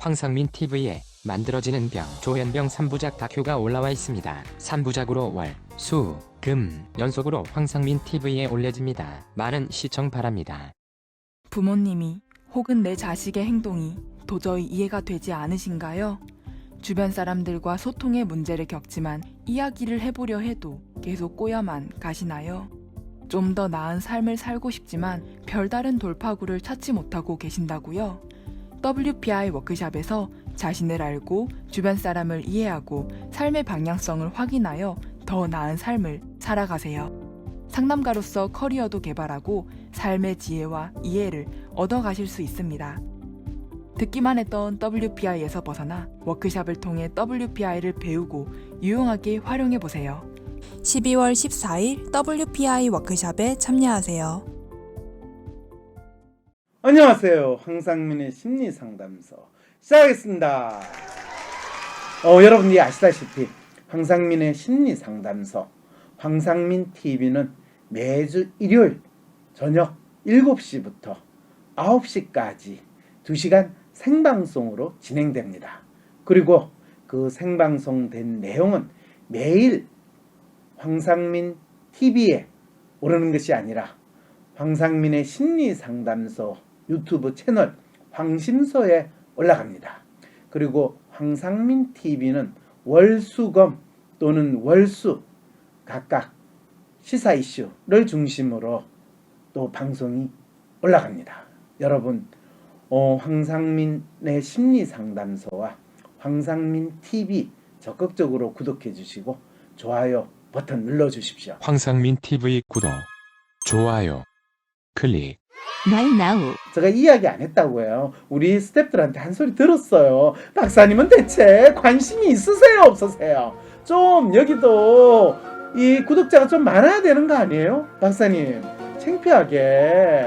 황상민 TV에 만들어지는 병, 조현병 3부작 다큐가 올라와 있습니다. 3부작으로 월, 수, 금 연속으로 황상민 TV에 올려집니다. 많은 시청 바랍니다. 부모님이 혹은 내 자식의 행동이 도저히 이해가 되지 않으신가요? 주변 사람들과 소통의 문제를 겪지만 이야기를 해보려 해도 계속 꼬여만 가시나요? 좀 더 나은 삶을 살고 싶지만 별다른 돌파구를 찾지 못하고 계신다고요? WPI 워크샵에서 자신을 알고 주변 사람을 이해하고 삶의 방향성을 확인하여 더 나은 삶을 살아가세요. 상담가로서 커리어도 개발하고 삶의 지혜와 이해를 얻어가실 수 있습니다. 듣기만 했던 WPI에서 벗어나 워크샵을 통해 WPI를 배우고 유용하게 활용해보세요. 12월 14일 WPI 워크샵에 참여하세요. 안녕하세요. 황상민의 심리상담소 시작하겠습니다. 여러분이 아시다시피 황상민의 심리상담소 황상민 TV는 매주 일요일 저녁 7시부터 9시까지 2시간 생방송으로 진행됩니다. 그리고 그 생방송된 내용은 매일 황상민 TV에 오르는 것이 아니라 황상민의 심리상담소 유튜브 채널 황심소에 올라갑니다. 그리고 황상민 TV는 월수금 또는 월수 각각 시사 이슈를 중심으로 또 방송이 올라갑니다. 여러분 황상민의 심리상담소와 황상민 TV 적극적으로 구독해 주시고 좋아요 버튼 눌러 주십시오. 황상민 TV 구독, 좋아요, 클릭. Right now. 제가 이야기 안 했다고요. 우리 스태프들한테 한 소리 들었어요. 박사님은 대체 관심이 있으세요 없으세요? 좀 여기도 이 구독자가 좀 많아야 되는 거 아니에요? 박사님 창피하게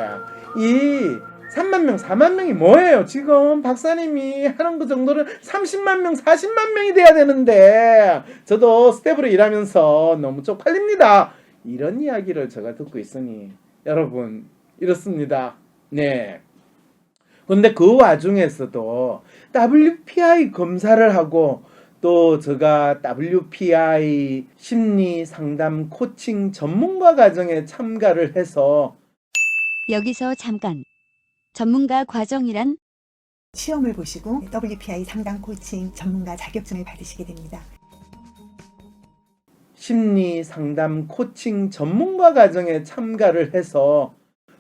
이 3만 명 4만 명이 뭐예요? 지금 박사님이 하는 그 정도는 30만 명 40만 명이 돼야 되는데 저도 스태프로 일하면서 너무 쪽팔립니다. 이런 이야기를 제가 듣고 있으니 여러분 이렇습니다. 네. 근데 그 와중에서도 WPI 검사를 하고 또 제가 WPI 심리 상담 코칭 전문가 과정에 참가를 해서 여기서 잠깐. 전문가 과정이란? 시험을 보시고 WPI 상담 코칭 전문가 자격증을 받으시게 됩니다. 심리 상담 코칭 전문가 과정에 참가를 해서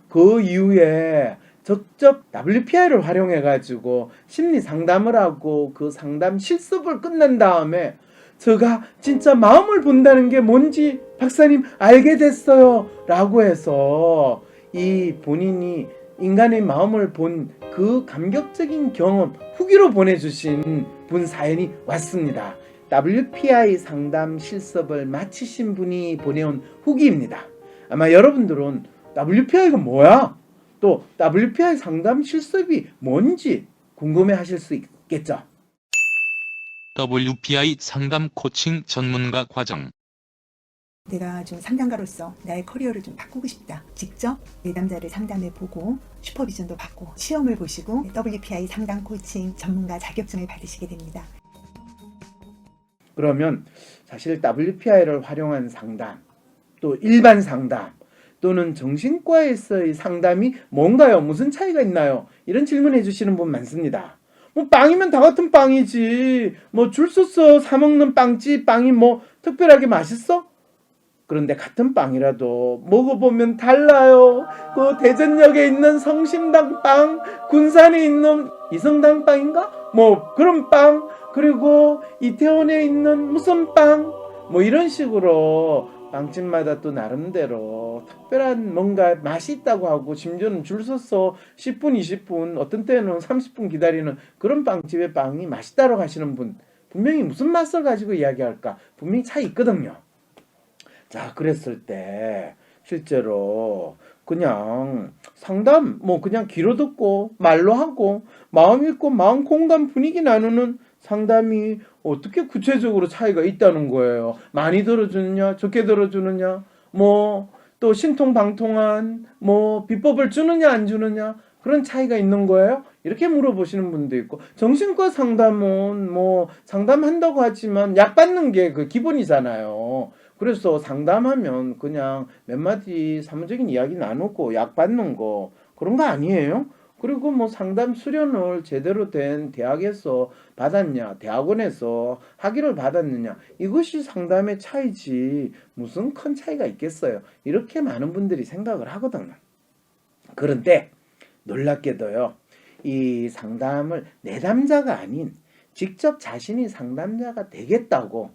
그 이후에 직접 WPI를 활용해 가지고 심리 상담을 하고 그 상담 실습을 끝낸 다음에 제가 진짜 마음을 본다는 게 뭔지 박사님 알게 됐어요 라고 해서 이 본인이 인간의 마음을 본 그 감격적인 경험 후기로 보내주신 분 사연이 왔습니다. WPI 상담 실습을 마치신 분이 보내온 후기입니다. 아마 여러분들은 WPI가 뭐야? 또 WPI 상담 실습이 뭔지 궁금해 하실 수 있겠죠? WPI 상담 코칭 전문가 과정. 내가 좀 상담가로서 나의 커리어를 좀 바꾸고 싶다. 직접 내담자를 상담해보고 슈퍼비전도 받고 시험을 보시고 WPI 상담 코칭 전문가 자격증을 받으시게 됩니다. 그러면 사실 WPI를 활용한 상담, 또 일반 상담, 또는 정신과에서의 상담이 뭔가요? 무슨 차이가 있나요? 이런 질문해 주시는 분 많습니다. 뭐 빵이면 다 같은 빵이지. 뭐 줄 서서 사 먹는 빵집 빵이 뭐 특별하게 맛있어? 그런데 같은 빵이라도 먹어보면 달라요. 그 대전역에 있는 성심당 빵, 군산에 있는 이성당 빵인가? 뭐 그런 빵, 그리고 이태원에 있는 무슨 빵, 뭐 이런 식으로 빵집마다 또 나름대로 특별한 뭔가 맛이 있다고 하고 심지어는 줄 서서 10분, 20분, 어떤 때는 30분 기다리는 그런 빵집의 빵이 맛있다고 하시는 분 분명히 무슨 맛을 가지고 이야기할까? 분명히 차이 있거든요. 자, 그랬을 때 실제로 그냥 상담 뭐 그냥 귀로 듣고 말로 하고 마음 읽고 마음 공감 분위기 나누는 상담이 어떻게 구체적으로 차이가 있다는 거예요. 많이 들어주느냐 적게 들어주느냐 뭐 또 신통방통한 뭐 비법을 주느냐 안 주느냐 그런 차이가 있는 거예요? 이렇게 물어보시는 분도 있고, 정신과 상담은 뭐 상담한다고 하지만 약 받는 게 그 기본이잖아요. 그래서 상담하면 그냥 몇 마디 사무적인 이야기 나누고 약 받는 거 그런 거 아니에요? 그리고 뭐 상담 수련을 제대로 된 대학에서 받았냐, 대학원에서 학위를 받았느냐, 이것이 상담의 차이지 무슨 큰 차이가 있겠어요. 이렇게 많은 분들이 생각을 하거든요. 그런데 놀랍게도요, 이 상담을 내담자가 아닌 직접 자신이 상담자가 되겠다고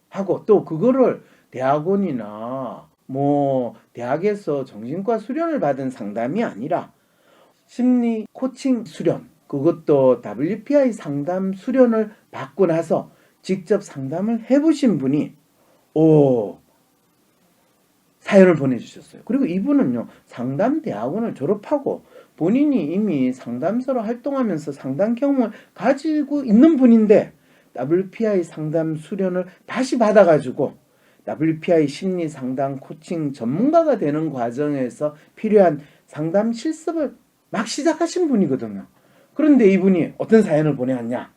하고, 또 그거를 대학원이나 뭐 대학에서 정신과 수련을 받은 상담이 아니라 심리 코칭 수련, 그것도 WPI 상담 수련을 받고 나서 직접 상담을 해보신 분이 사연을 보내주셨어요. 그리고 이분은요, 상담대학원을 졸업하고 본인이 이미 상담사로 활동하면서 상담 경험을 가지고 있는 분인데 WPI 상담 수련을 다시 받아가지고 WPI 심리 상담 코칭 전문가가 되는 과정에서 필요한 상담 실습을 막 시작하신 분이거든요. 그런데 이분이 어떤 사연을 보내왔냐?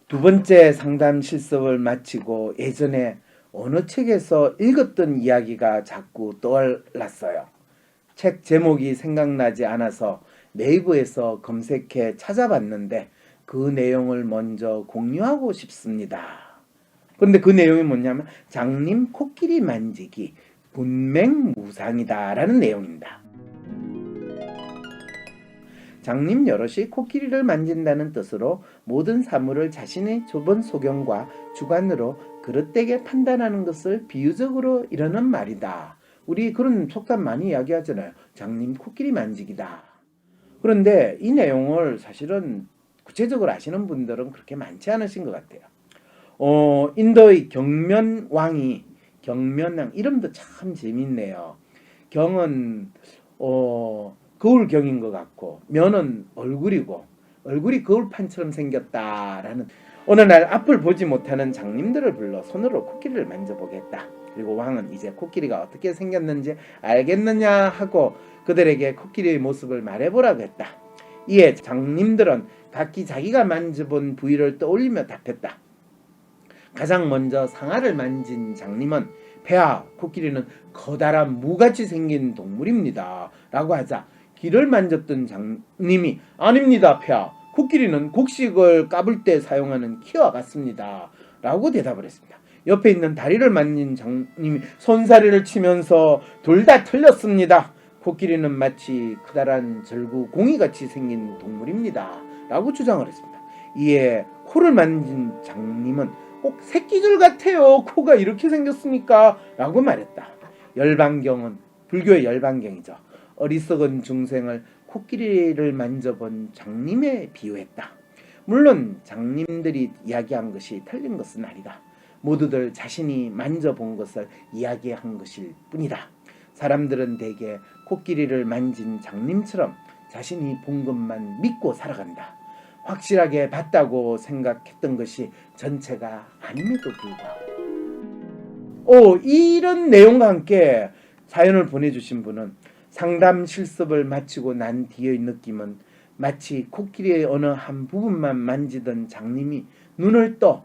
두 번째 상담 실습을 마치고 예전에 어느 책에서 읽었던 이야기가 자꾸 떠올랐어요. 책 제목이 생각나지 않아서 네이버에서 검색해 찾아봤는데 그 내용을 먼저 공유하고 싶습니다. 그런데 그 내용이 뭐냐면 장님 코끼리 만지기 군맹무상이다 라는 내용입니다. 장님 여럿이 코끼리를 만진다는 뜻으로 모든 사물을 자신의 좁은 소견과 주관으로 그릇되게 판단하는 것을 비유적으로 이러는 말이다. 우리 그런 속담 많이 이야기하잖아요. 장님 코끼리 만지기다. 그런데 이 내용을 사실은 구체적으로 아시는 분들은 그렇게 많지 않으신 것 같아요. 인도의 경면왕이, 경면왕 이름도 참 재밌네요. 경은 거울경인 것 같고, 면은 얼굴이고, 얼굴이 거울판처럼 생겼다라는, 어느 날 앞을 보지 못하는 장님들을 불러 손으로 코끼리를 만져보겠다. 그리고 왕은 이제 코끼리가 어떻게 생겼는지 알겠느냐 하고 그들에게 코끼리의 모습을 말해보라고 했다. 이에 장님들은 각기 자기가 만져본 부위를 떠올리며 답했다. 가장 먼저 상아를 만진 장님은 폐하, 코끼리는 커다란 무같이 생긴 동물입니다 라고 하자 귀를 만졌던 장님이 아닙니다 폐하, 코끼리는 곡식을 까불 때 사용하는 키와 같습니다 라고 대답을 했습니다. 옆에 있는 다리를 만진 장님이 손사래를 치면서 둘 다 틀렸습니다. 코끼리는 마치 커다란 절구 공이같이 생긴 동물입니다 라고 주장을 했습니다. 이에 코를 만진 장님은 꼭 새끼줄 같아요. 코가 이렇게 생겼으니까 라고 말했다. 열반경은 불교의 열반경이죠. 어리석은 중생을 코끼리를 만져본 장님에 비유했다. 물론 장님들이 이야기한 것이 틀린 것은 아니다. 모두들 자신이 만져본 것을 이야기한 것일 뿐이다. 사람들은 대개 코끼리를 만진 장님처럼 자신이 본 것만 믿고 살아간다. 확실하게 봤다고 생각했던 것이 전체가 아님에도 불구하고. 이런 내용과 함께 사연을 보내주신 분은 상담 실습을 마치고 난 뒤의 느낌은 마치 코끼리의 어느 한 부분만 만지던 장님이 눈을 떠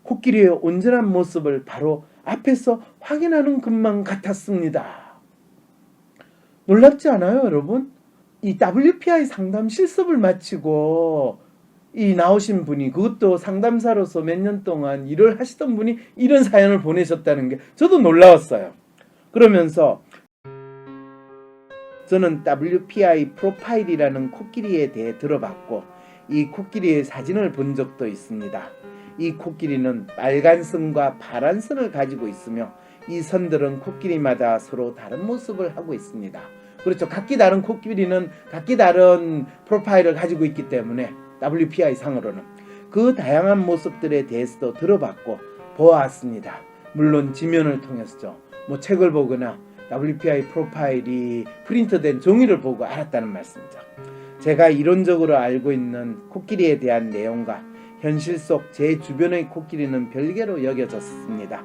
코끼리의 온전한 모습을 바로 앞에서 확인하는 것만 같았습니다. 놀랍지 않아요, 여러분? 이 WPI 상담 실습을 마치고 이 나오신 분이, 그것도 상담사로서 몇 년 동안 일을 하시던 분이 이런 사연을 보내셨다는 게 저도 놀라웠어요. 그러면서 저는 WPI 프로파일이라는 코끼리에 대해 들어봤고 이 코끼리의 사진을 본 적도 있습니다. 이 코끼리는 빨간 선과 파란 선을 가지고 있으며 이 선들은 코끼리마다 서로 다른 모습을 하고 있습니다. 그렇죠. 각기 다른 코끼리는 각기 다른 프로파일을 가지고 있기 때문에 WPI 상으로는 그 다양한 모습들에 대해서도 들어봤고 보았습니다. 물론 지면을 통해서죠. 뭐 책을 보거나 WPI 프로파일이 프린트된 종이를 보고 알았다는 말씀이죠. 제가 이론적으로 알고 있는 코끼리에 대한 내용과 현실 속 제 주변의 코끼리는 별개로 여겨졌습니다.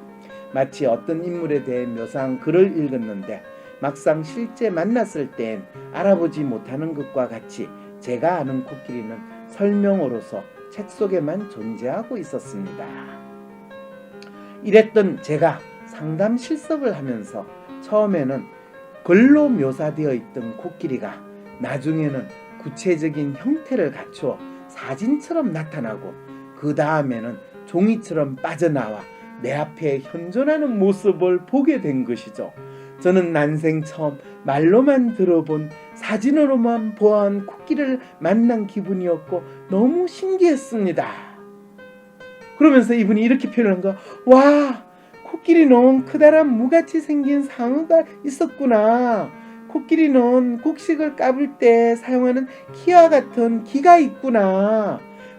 마치 어떤 인물에 대해 묘사한 글을 읽었는데 막상 실제 만났을 땐 알아보지 못하는 것과 같이 제가 아는 코끼리는 설명으로서 책 속에만 존재하고 있었습니다. 이랬던 제가 상담 실습을 하면서 처음에는 글로 묘사되어 있던 코끼리가 나중에는 구체적인 형태를 갖추어 사진처럼 나타나고 그 다음에는 종이처럼 빠져나와 내 앞에 현존하는 모습을 보게 된 것이죠. 저는 난생 처음 말로만 들어본 사진으로만 보아한 코끼리를 만난 기분이었고 너무 신기했습니다. 그러면서 이분이 이렇게 표현한 거, 와, 코끼리는 크다란 무같이 생긴 상어가 있었구나. 코끼리는 곡식을 까불 때 사용하는 키와 같은 기가 있구나.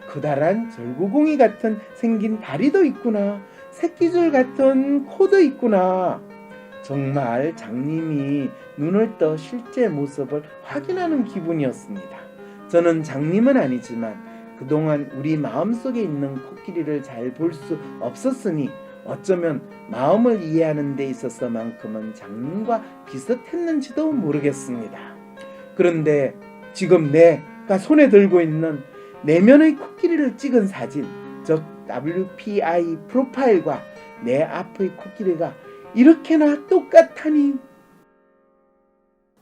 커다란 절구공이 같은 생긴 다리도 있구나. 새끼줄 같은 코도 있구나. 정말 장님이 눈을 떠 실제 모습을 확인하는 기분이었습니다. 저는 장님은 아니지만 그동안 우리 마음속에 있는 코끼리를 잘 볼 수 없었으니 어쩌면 마음을 이해하는 데 있어서만큼은 장님과 비슷했는지도 모르겠습니다. 그런데 지금 내가 손에 들고 있는 내면의 코끼리를 찍은 사진, 즉 WPI 프로파일과 내 앞의 코끼리가 이렇게나 똑같다니.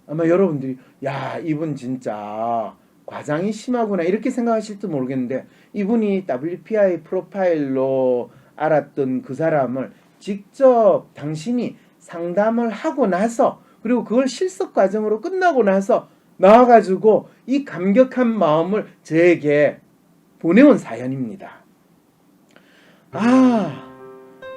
아마 여러분들이 야, 이분 진짜 과장이 심하구나 이렇게 생각하실지 모르겠는데, 이분이 WPI 프로파일로 알았던 그 사람을 직접 당신이 상담을 하고 나서, 그리고 그걸 실습 과정으로 끝나고 나서 나와가지고 이 감격한 마음을 저에게 보내온 사연입니다.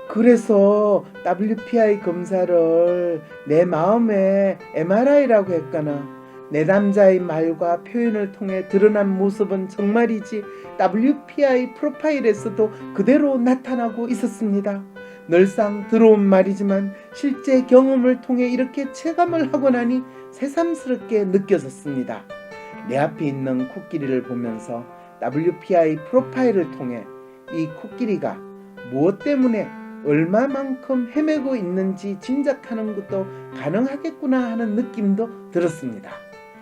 그래서 WPI 검사를 내 마음에 MRI라고 했거나 내담자의 말과 표현을 통해 드러난 모습은 정말이지 WPI 프로파일에서도 그대로 나타나고 있었습니다. 늘상 들어온 말이지만 실제 경험을 통해 이렇게 체감을 하고 나니 새삼스럽게 느껴졌습니다. 내 앞에 있는 코끼리를 보면서 WPI 프로파일을 통해 이 코끼리가 무엇 때문에 얼마만큼 헤매고 있는지 짐작하는 것도 가능하겠구나 하는 느낌도 들었습니다.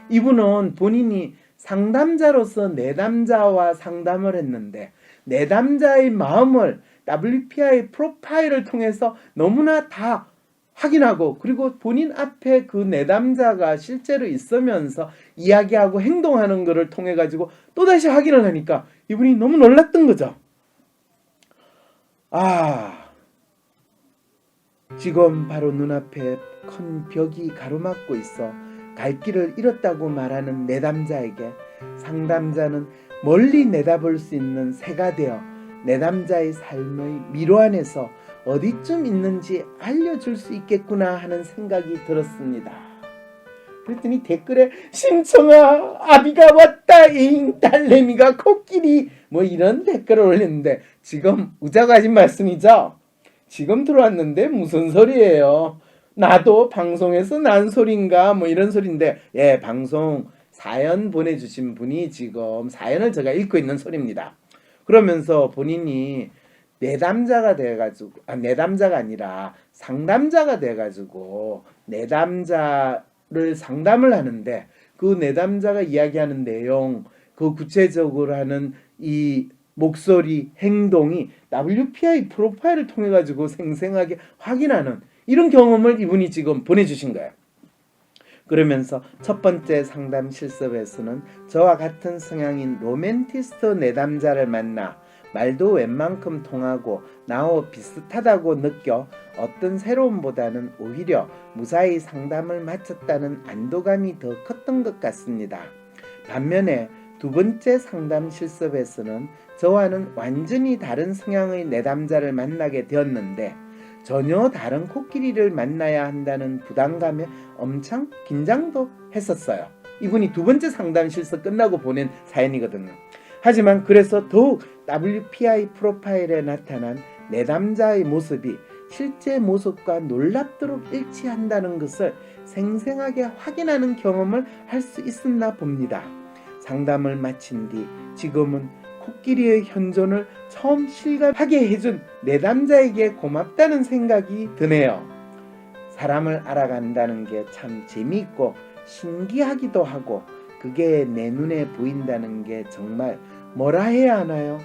이분은 본인이 상담자로서 내담자와 상담을 했는데 내담자의 마음을 WPI 프로파일을 통해서 너무나 다 확인하고, 그리고 본인 앞에 그 내담자가 실제로 있으면서 이야기하고 행동하는 것을 통해 가지고 또다시 확인을 하니까 이분이 너무 놀랐던 거죠. 지금 바로 눈앞에 큰 벽이 가로막고 있어 갈 길을 잃었다고 말하는 내담자에게 상담자는 멀리 내다볼 수 있는 새가 되어 내담자의 삶의 미로 안에서 어디쯤 있는지 알려줄 수 있겠구나 하는 생각이 들었습니다. 그랬더니 댓글에 신청아 아비가 왔다잉 딸내미가 코끼리 뭐 이런 댓글을 올렸는데, 지금 우자가 하신 말씀이죠? 지금 들어왔는데 무슨 소리예요? 나도 방송에서 난 소린가 뭐 이런 소린데, 예, 방송 사연 보내주신 분이 지금 사연을 제가 읽고 있는 소리입니다. 그러면서 본인이 내담자가 돼가지고, 내담자가 아니라 상담자가 돼가지고 내담자를 상담을 하는데, 그 내담자가 이야기하는 내용, 그 구체적으로 하는 이 목소리, 행동이 WPI 프로파일을 통해 가지고 생생하게 확인하는 이런 경험을 이분이 지금 보내주신 거예요. 그러면서 첫 번째 상담 실습에서는 저와 같은 성향인 로맨티스트 내담자를 만나 말도 웬만큼 통하고 나와 비슷하다고 느껴 어떤 새로움보다는 오히려 무사히 상담을 마쳤다는 안도감이 더 컸던 것 같습니다. 반면에 두 번째 상담 실습에서는 저와는 완전히 다른 성향의 내담자를 만나게 되었는데 전혀 다른 코끼리를 만나야 한다는 부담감에 엄청 긴장도 했었어요. 이분이 두 번째 상담 실습 끝나고 보낸 사연이거든요. 하지만 그래서 더욱 WPI 프로파일에 나타난 내담자의 모습이 실제 모습과 놀랍도록 일치한다는 것을 생생하게 확인하는 경험을 할 수 있었나 봅니다. 상담을 마친 뒤 지금은 코끼리의 현존을 처음 실감하게 해준 내담자에게 고맙다는 생각이 드네요. 사람을 알아간다는 게 참 재미있고 신기하기도 하고 그게 내 눈에 보인다는 게 정말 뭐라 해야 하나요?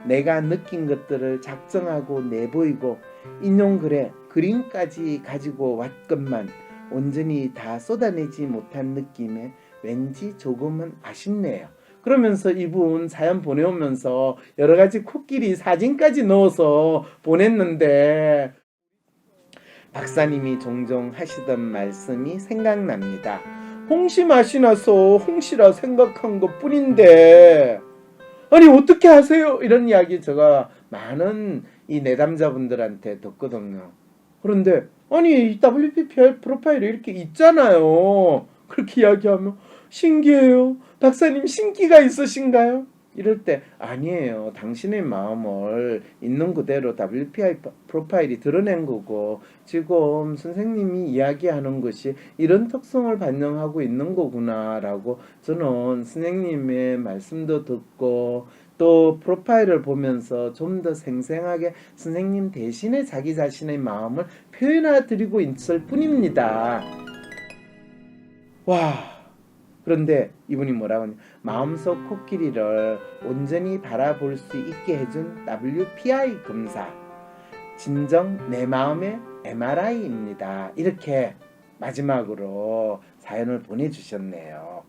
내가 느낀 것들을 작성하고 내보이고 인용글에 그림까지 가지고 왔건만 온전히 다 쏟아내지 못한 느낌에 왠지 조금은 아쉽네요. 그러면서 이분 사연 보내오면서 여러 가지 코끼리 사진까지 넣어서 보냈는데 박사님이 종종 하시던 말씀이 생각납니다. 홍시 맛이 나서 홍시라 생각한 것 뿐인데 아니 어떻게 하세요? 이런 이야기 제가 많은 이 내담자분들한테 듣거든요. 그런데 아니 WPPI 프로파일에 이렇게 있잖아요. 그렇게 이야기하면 신기해요. 박사님 신기가 있으신가요? 이럴 때 아니에요. 당신의 마음을 있는 그대로 WPI 프로파일이 드러낸 거고 지금 선생님이 이야기하는 것이 이런 특성을 반영하고 있는 거구나라고 저는 선생님의 말씀도 듣고 또 프로파일을 보면서 좀 더 생생하게 선생님 대신에 자기 자신의 마음을 표현해 드리고 있을 뿐입니다. 와. 그런데 이분이 뭐라고 하냐. 마음속 코끼리를 온전히 바라볼 수 있게 해준 WPI 검사. 진정 내 마음의 MRI입니다. 이렇게 마지막으로 사연을 보내주셨네요.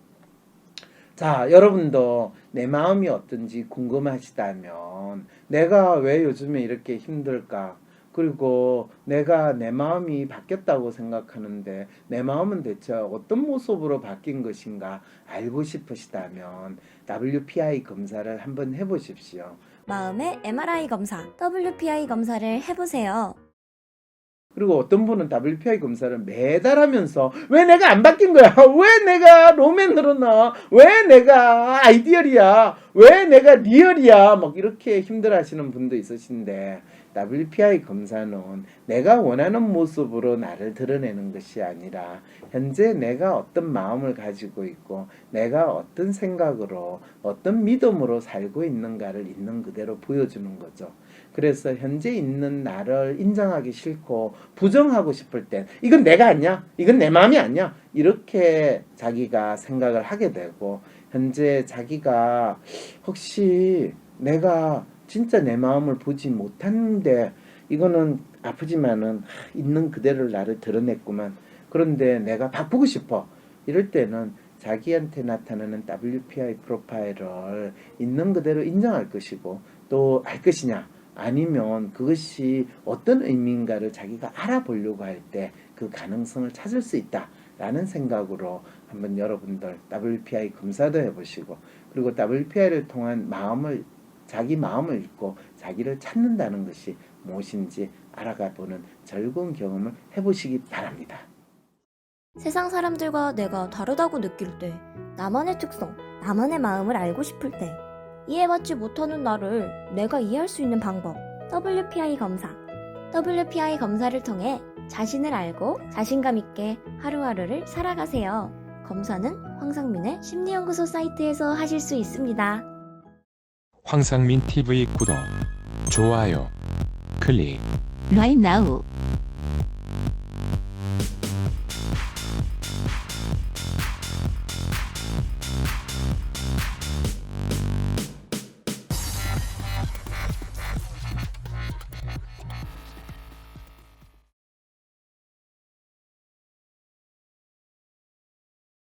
자, 여러분도 내 마음이 어떤지 궁금하시다면 내가 왜 요즘에 이렇게 힘들까? 그리고 내가 내 마음이 바뀌었다고 생각하는데 내 마음은 대체 어떤 모습으로 바뀐 것인가 알고 싶으시다면 WPI 검사를 한번 해보십시오. 마음의 MRI 검사, WPI 검사를 해보세요. 그리고 어떤 분은 WPI 검사를 매달 하면서 왜 내가 안 바뀐 거야? 왜 내가 로맨으로 나? 왜 내가 아이디얼이야? 왜 내가 리얼이야? 막 이렇게 힘들어하시는 분도 있으신데 WPI 검사는 내가 원하는 모습으로 나를 드러내는 것이 아니라 현재 내가 어떤 마음을 가지고 있고 내가 어떤 생각으로 어떤 믿음으로 살고 있는가를 있는 그대로 보여주는 거죠. 그래서 현재 있는 나를 인정하기 싫고 부정하고 싶을 땐 이건 내가 아니야, 이건 내 마음이 아니야 이렇게 자기가 생각을 하게 되고 현재 자기가 혹시 내가 진짜 내 마음을 보지 못하는데 이거는 아프지만은 있는 그대로 나를 드러냈구만. 그런데 내가 바꾸고 싶어. 이럴 때는 자기한테 나타나는 WPI 프로파일을 있는 그대로 인정할 것이고 또 알 것이냐 아니면 그것이 어떤 의미인가를 자기가 알아보려고 할 때 그 가능성을 찾을 수 있다라는 생각으로 한번 여러분들 WPI 검사도 해보시고 그리고 WPI를 통한 자기 마음을 읽고 자기를 찾는다는 것이 무엇인지 알아가보는 즐거운 경험을 해보시기 바랍니다. 세상 사람들과 내가 다르다고 느낄 때, 나만의 특성, 나만의 마음을 알고 싶을 때, 이해받지 못하는 나를 내가 이해할 수 있는 방법, WPI 검사. WPI 검사를 통해 자신을 알고 자신감 있게 하루하루를 살아가세요. 검사는 황상민의 심리연구소 사이트에서 하실 수 있습니다. 황상민 TV 구독, 좋아요, 클릭. Right now.